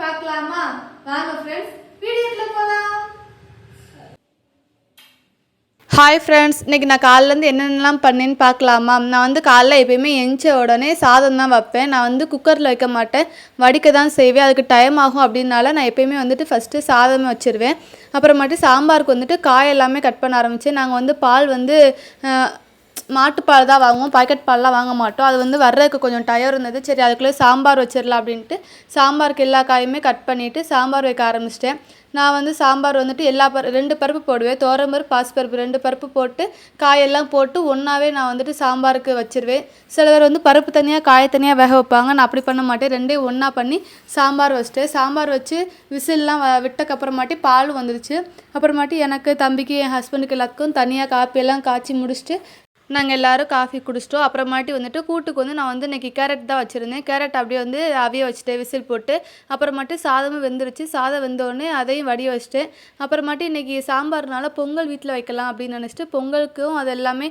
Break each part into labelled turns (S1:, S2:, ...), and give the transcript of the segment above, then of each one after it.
S1: பார்க்கலாமா? வாங்க ஃப்ரெண்ட்ஸ், வீடியோக்குள்ள போலாம். ஹாய் ஃப்ரெண்ட்ஸ், இன்றைக்கி நான் காலையிலேருந்து என்னென்னலாம் பண்ணேன்னு பார்க்கலாமா? நான் வந்து காலைல எப்போயுமே எந்த உடனே சாதம் தான் வைப்பேன். நான் வந்து குக்கரில் வைக்க மாட்டேன், வடிக்க தான் செய்வேன். அதுக்கு டைம் ஆகும் அப்படின்னால நான் எப்போயுமே வந்துட்டு ஃபஸ்ட்டு சாதமே வச்சுருவேன். அப்புறமாட்டி சாம்பாருக்கு வந்துட்டு காய் எல்லாமே கட் பண்ண ஆரம்பித்தேன். நாங்கள் வந்து பால் வந்து மாட்டுப்பால் தான் வாங்குவோம், பாக்கெட் பால்லாம் வாங்க மாட்டோம். அது வந்து வர்றதுக்கு கொஞ்சம் டயம் இருந்தது. சரி, அதுக்குள்ளே சாம்பார் வச்சிடலாம் அப்படின்ட்டு சாம்பாருக்கு எல்லா காயுமே கட் பண்ணிவிட்டு சாம்பார் வைக்க ஆரம்பிச்சிட்டேன். நான் வந்து சாம்பார் வந்துட்டு எல்லா 2 பருப்பு போடுவேன். துவரம்பருப்பு, பாசிப்பருப்பு 2 பருப்பு போட்டு காயெல்லாம் போட்டு ஒன்றாவே நான் வந்துட்டு சாம்பாருக்கு வச்சுருவேன். சில பேர் வந்து பருப்பு தனியாக காய் தனியாக வேக வைப்பாங்க. நான் அப்படி பண்ண மாட்டேன், ரெண்டையும் ஒன்றா பண்ணி சாம்பார் வச்சுட்டேன். சாம்பார் வச்சு விசில்லாம் விட்டக்கப்புறமாட்டி பால் வந்துடுச்சு. அப்புறமாட்டி எனக்கு, தம்பிக்கு, என் ஹஸ்பண்டுக்கு எல்லாத்துக்கும் தனியாக காப்பியெல்லாம் காய்ச்சி முடிச்சுட்டு நாங்கள் எல்லோரும் காஃபி குடிச்சிட்டோம். அப்புறமாட்டி வந்துட்டு கூட்டுக்கு வந்து நான் வந்து இன்றைக்கி கேரட் தான் வச்சுருந்தேன். கேரட் அப்படியே வந்து அவிய வச்சுட்டேன் விசில் போட்டு. அப்புறமாட்டி சாதமும் வெந்துருச்சு. சாதம் வெந்தோடனே அதையும் வடிய வச்சுட்டேன். அப்புறமாட்டி இன்றைக்கி சாம்பார்னால பொங்கல் வீட்டில் வைக்கலாம் அப்படின்னு நினச்சிட்டு பொங்கலுக்கும் அது எல்லாமே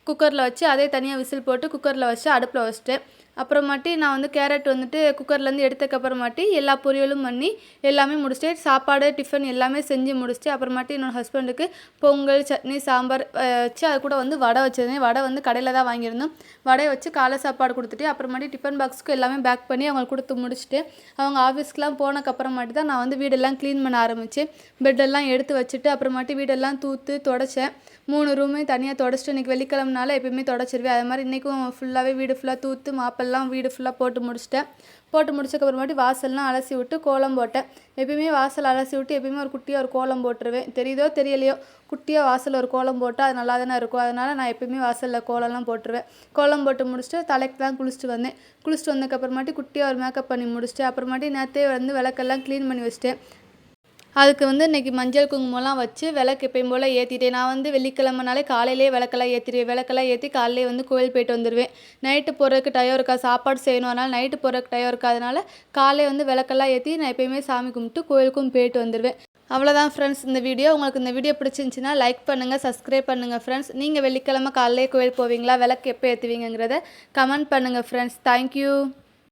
S1: குக்கரில் வச்சு அதே தனியாக விசில் போட்டு குக்கரில் வச்சு அடுப்பில் வச்சுட்டேன். அப்புறமாட்டி நான் வந்து கேரட் வந்துட்டு குக்கர்லேருந்து எடுத்ததுக்கப்புறமாட்டி எல்லா பொரியலும் பண்ணி எல்லாமே முடிச்சுட்டு சாப்பாடு டிஃபன் எல்லாமே செஞ்சு முடிச்சுட்டு அப்புறமாட்டி என்னோடய ஹஸ்பண்டுக்கு பொங்கல், சட்னி, சாம்பார் வச்சு அது கூட வந்து வடை வச்சுருந்தேன். வடை வந்து கடையில் தான் வாங்கியிருந்தோம். வடையை வச்சு காலை சாப்பாடு கொடுத்துட்டு அப்புறமாட்டி டிஃபன் பாக்ஸுக்கு எல்லாமே பேக் பண்ணி அவங்களுக்கு கொடுத்து முடிச்சுட்டு அவங்க ஆஃபீஸ்க்கெலாம் போனதுக்கப்புறமாட்டி தான் நான் வந்து வீடெல்லாம் க்ளீன் பண்ண ஆரம்பித்தேன். பெட்டெல்லாம் எடுத்து வச்சுட்டு அப்புறமாட்டி வீடெல்லாம் தூத்து தொடச்சேன். 3 ரூமே தனியாக தொடச்சிட்டு இன்றைக்கி வெள்ளிக்கிழமனால எப்பயுமே தொடச்சிருவேன். அது மாதிரி இன்றைக்கும் ஃபுல்லாகவே வீடு ஃபுல்லாக தூத்து மாப்பெல்லாம் வீடு ஃபுல்லாக போட்டு முடிச்சிட்டேன். போட்டு முடிச்சதுக்கப்புறமாட்டி வாசல்லாம் அலசி விட்டு கோலம் போட்டேன். எப்பயுமே வாசல் அலசி விட்டு எப்பயுமே ஒரு குட்டியாக ஒரு கோலம் போட்டுருவேன். தெரியுதோ தெரியலையோ, குட்டியாக வாசலில் ஒரு கோலம் போட்டால் அது நல்லா தானே இருக்கும். அதனால் நான் எப்பயுமே வாசலில் கோலம்லாம் போட்டுருவேன். கோலம் போட்டு முடிச்சுட்டு தலைக்கு தான் குளிச்சுட்டு வந்தேன். குளிச்சுட்டு வந்ததுக்கப்புறமாட்டி குட்டியாக ஒரு மேக்கப் பண்ணி முடிச்சுட்டு அப்புறமாட்டி நேற்றே வந்து விளக்கெல்லாம் க்ளீன் பண்ணி வச்சிட்டேன். அதுக்கு வந்து இன்றைக்கி மஞ்சள் குங்குமம்லாம் வச்சு விளக்கு எப்பயும் போல் ஏற்றிட்டேன். நான் வந்து வெள்ளிக்கிழமைனாலே காலையிலேயே விளக்கெல்லாம் ஏற்றிடுவேன். விளக்கெல்லாம் ஏற்றி காலையிலே வந்து கோயில் போயிட்டு வந்துடுவேன். நைட்டு போகிறதுக்கு டயம் இருக்கா, சாப்பாடு செய்யணும், அதனால் நைட்டு போகிறதுக்கு டயம் இருக்காதனால காலையிலே வந்து விளக்கெல்லாம் ஏற்றி நான் எப்பயுமே சாமி கும்பிட்டு கோயிலுக்கும் போயிட்டு வந்துடுவேன். அவ்வளோதான் ஃப்ரெண்ட்ஸ் இந்த வீடியோ. உங்களுக்கு இந்த வீடியோ பிடிச்சிருந்துச்சின்னா லைக் பண்ணுங்கள், சப்ஸ்கிரைப் பண்ணுங்கள் ஃப்ரெண்ட்ஸ். நீங்கள் வெள்ளிக்கிழமை காலையிலே கோயில் போவீங்களா, விளக்கு எப்போ ஏற்றுவீங்கிறத கமெண்ட் பண்ணுங்கள் ஃப்ரெண்ட்ஸ். தேங்க்யூ.